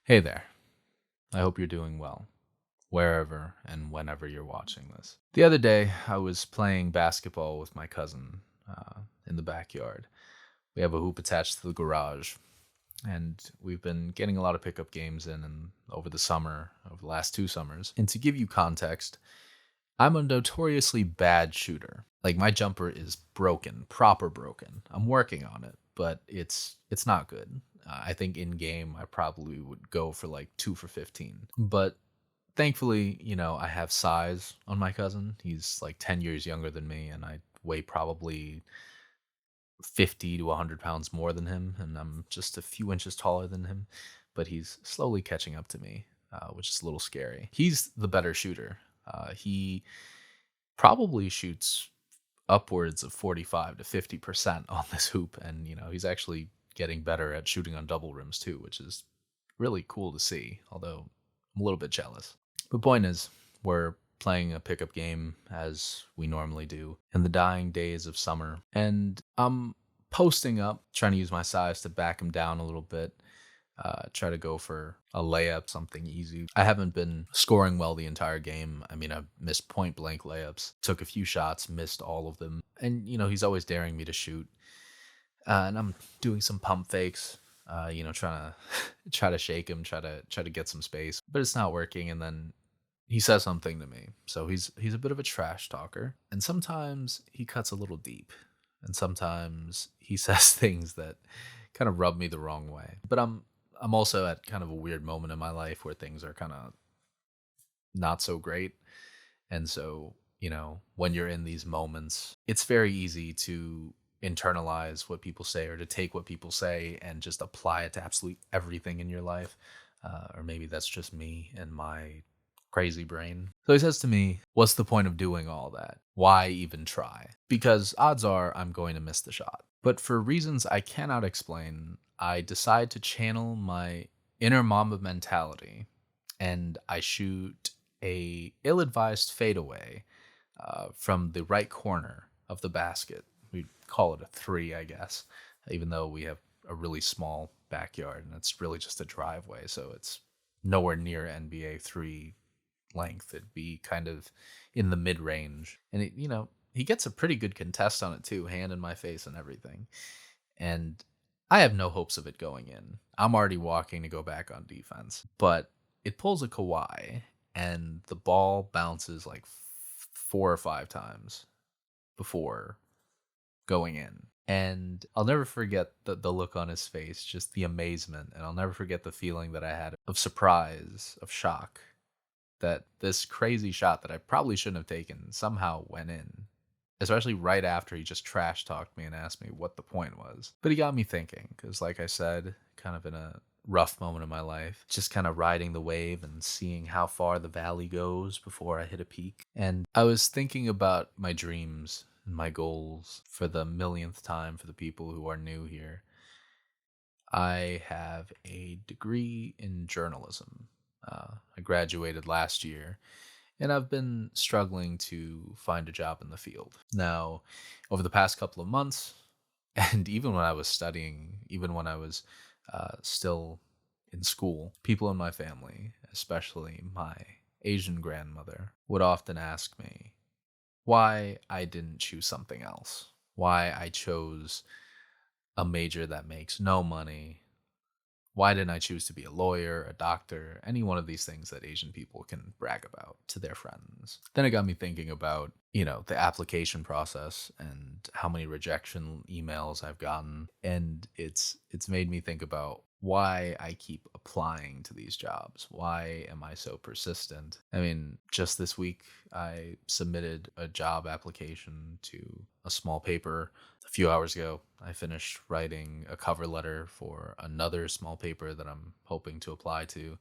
Hey there. I hope you're doing well, wherever and whenever you're watching this. The other day, I was playing basketball with my cousin in the backyard. We have a hoop attached to the garage, and we've been getting a lot of pickup games in and over the summer, over the last 2 summers. And to give you context, I'm a notoriously bad shooter. Like my jumper is broken, proper broken. I'm working on it, but it's not good. I think in game I probably would go for like 2 for 15. But thankfully, I have size on my cousin. He's like 10 years younger than me and I weigh probably 50 to 100 pounds more than him and I'm just a few inches taller than him, but he's slowly catching up to me, which is a little scary. He's the better shooter. He probably shoots upwards of 45 to 50% on this hoop. And, he's actually getting better at shooting on double rims too, which is really cool to see, although I'm a little bit jealous. But point is, we're playing a pickup game as we normally do in the dying days of summer. And I'm posting up, trying to use my size to back him down a little bit, try to go for a layup, something easy. I haven't been scoring well the entire game. I mean, I've missed point blank layups, took a few shots, missed all of them. And, he's always daring me to shoot. And I'm doing some pump fakes, trying to try to shake him, try to get some space, but it's not working. And then he says something to me. So he's a bit of a trash talker, and sometimes he cuts a little deep, and sometimes he says things that kind of rub me the wrong way. But I'm also at kind of a weird moment in my life where things are kind of not so great. And so, when you're in these moments, it's very easy to internalize what people say or to take what people say and just apply it to absolutely everything in your life. Or maybe that's just me and my crazy brain. So he says to me, "What's the point of doing all that? Why even try? Because odds are I'm going to miss the shot." But for reasons I cannot explain, I decide to channel my inner Mamba mentality and I shoot a ill-advised fadeaway from the right corner of the basket. We call it a three, I guess, even though we have a really small backyard and it's really just a driveway, so it's nowhere near NBA three length. It'd be kind of in the mid range, and he gets a pretty good contest on it too, hand in my face and everything. And I have no hopes of it going in. I'm already walking to go back on defense, but it pulls a Kawhi, and the ball bounces like 4 or 5 times before going in. And I'll never forget the look on his face, just the amazement. And I'll never forget the feeling that I had of surprise, of shock, that this crazy shot that I probably shouldn't have taken somehow went in. Especially right after he just trash talked me and asked me what the point was. But he got me thinking, because like I said, kind of in a rough moment in my life, just kind of riding the wave and seeing how far the valley goes before I hit a peak. And I was thinking about my dreams and my goals for the millionth time for the people who are new here. I have a degree in journalism. I graduated last year and I've been struggling to find a job in the field. Now, over the past couple of months, and even when I was studying, even when I was still in school, people in my family, especially my Asian grandmother, would often ask me why I didn't choose something else, why I chose a major that makes no money. Why didn't I choose to be a lawyer, a doctor, any one of these things that Asian people can brag about to their friends? Then it got me thinking about, the application process and how many rejection emails I've gotten. And it's made me think about why I keep applying to these jobs. Why am I so persistent? I mean, just this week, I submitted a job application to a small paper. A few hours ago, I finished writing a cover letter for another small paper that I'm hoping to apply to.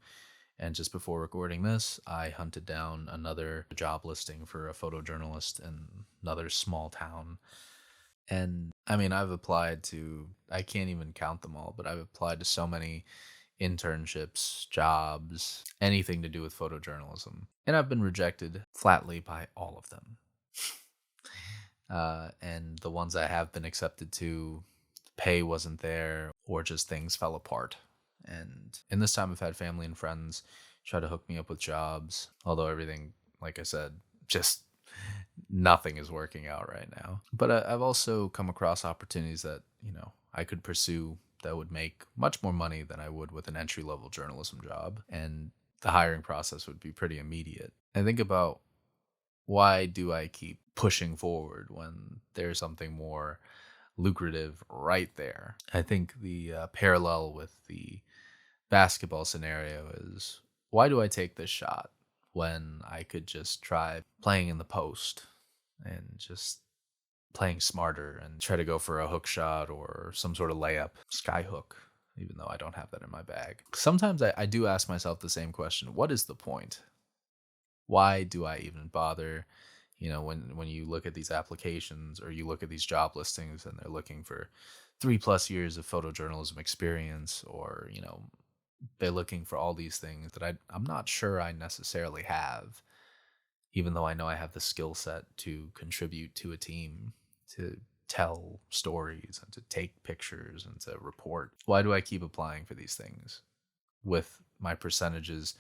And just before recording this, I hunted down another job listing for a photojournalist in another small town. And I mean, I've applied to, I can't even count them all, but I've applied to so many internships, jobs, anything to do with photojournalism. And I've been rejected flatly by all of them. And the ones I have been accepted to, the pay wasn't there, or just things fell apart. And in this time, I've had family and friends try to hook me up with jobs, although everything, like I said, just nothing is working out right now. But I've also come across opportunities that, I could pursue that would make much more money than I would with an entry level journalism job. And the hiring process would be pretty immediate. I think about, why do I keep pushing forward when there's something more lucrative right there? I think the parallel with the basketball scenario is, why do I take this shot when I could just try playing in the post and just playing smarter and try to go for a hook shot or some sort of layup, sky hook, even though I don't have that in my bag. Sometimes I do ask myself the same question: what is the point? Why do I even bother? When you look at these applications or you look at these job listings and they're looking for 3+ years of photojournalism experience, or they're looking for all these things that I'm not sure I necessarily have, even though I know I have the skill set to contribute to a team, to tell stories and to take pictures and to report. Why do I keep applying for these things with my percentages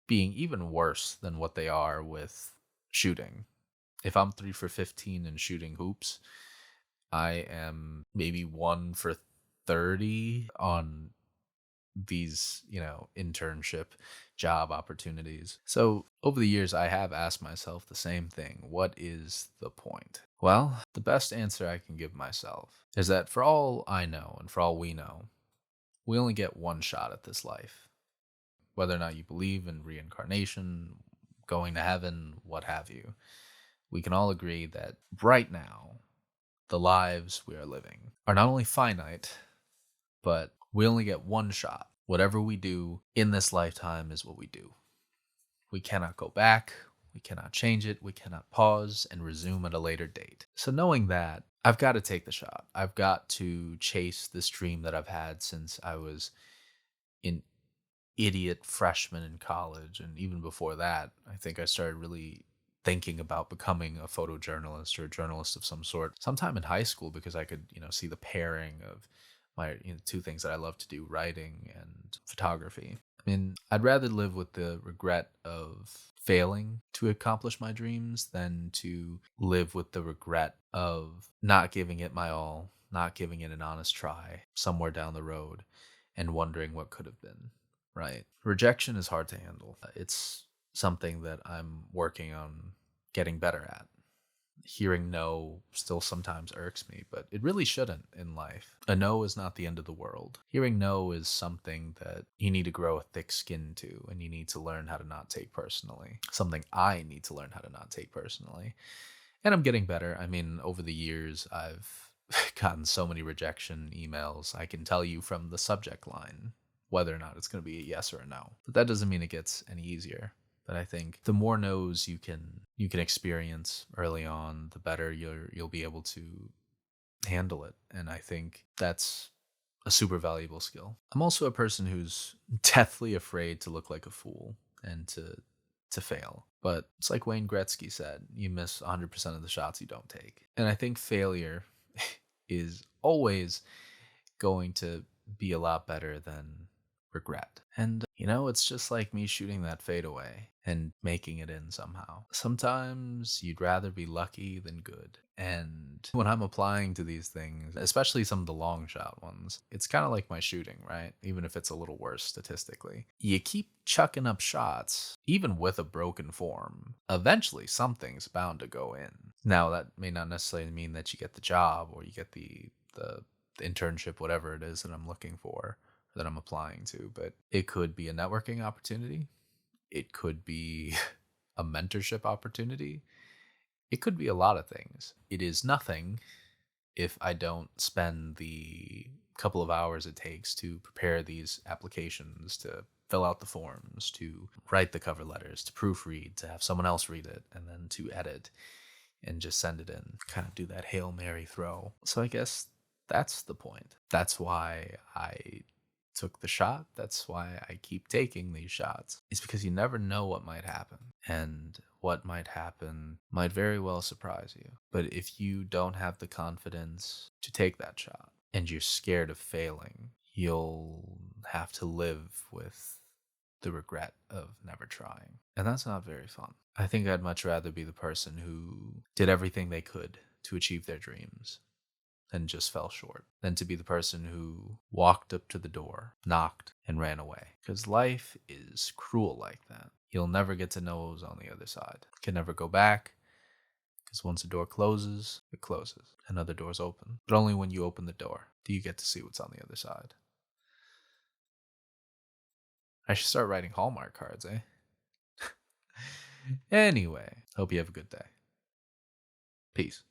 being even worse than what they are with shooting? If I'm 3 for 15 in shooting hoops, I am maybe 1 for 30 on these, internship job opportunities. So over the years, I have asked myself the same thing: what is the point? Well, the best answer I can give myself is that for all I know and for all we know, we only get one shot at this life. Whether or not you believe in reincarnation, going to heaven, what have you, we can all agree that right now, the lives we are living are not only finite, but we only get one shot. Whatever we do in this lifetime is what we do. We cannot go back. We cannot change it. We cannot pause and resume at a later date. So knowing that, I've got to take the shot. I've got to chase this dream that I've had since I was an idiot freshman in college. And even before that, I think I started really thinking about becoming a photojournalist or a journalist of some sort sometime in high school, because I could, see the pairing of my two things that I love to do, writing and photography. I mean, I'd rather live with the regret of failing to accomplish my dreams than to live with the regret of not giving it my all, not giving it an honest try somewhere down the road and wondering what could have been, right? Rejection is hard to handle. It's something that I'm working on getting better at. Hearing no still sometimes irks me, but it really shouldn't in life. A no is not the end of the world. Hearing no is something that you need to grow a thick skin to, and you need to learn how to not take personally. Something I need to learn how to not take personally. And I'm getting better. I mean, over the years, I've gotten so many rejection emails. I can tell you from the subject line whether or not it's going to be a yes or a no. But that doesn't mean it gets any easier. But I think the more no's you can experience early on, the better you'll be able to handle it. And I think that's a super valuable skill. I'm also a person who's deathly afraid to look like a fool and to fail. But it's like Wayne Gretzky said, you miss 100% of the shots you don't take. And I think failure is always going to be a lot better than regret. And, it's just like me shooting that fadeaway and making it in somehow. Sometimes you'd rather be lucky than good. And when I'm applying to these things, especially some of the long shot ones, it's kind of like my shooting, right? Even if it's a little worse statistically. You keep chucking up shots, even with a broken form. Eventually, something's bound to go in. Now, that may not necessarily mean that you get the job or you get the internship, whatever it is that I'm looking for, that I'm applying to, but it could be a networking opportunity. It could be a mentorship opportunity. It could be a lot of things. It is nothing if I don't spend the couple of hours it takes to prepare these applications, to fill out the forms, to write the cover letters, to proofread, to have someone else read it, and then to edit and just send it in. Kind of do that Hail Mary throw. So I guess that's the point. That's why I took the shot. That's why I keep taking these shots. It's because you never know what might happen. And what might happen might very well surprise you. But if you don't have the confidence to take that shot and you're scared of failing, you'll have to live with the regret of never trying. And that's not very fun. I think I'd much rather be the person who did everything they could to achieve their dreams and just fell short than to be the person who walked up to the door, knocked, and ran away. Because life is cruel like that. You'll never get to know what was on the other side. Can never go back, because once a door closes, it closes. And other doors open. But only when you open the door do you get to see what's on the other side. I should start writing Hallmark cards, eh? Anyway, hope you have a good day. Peace.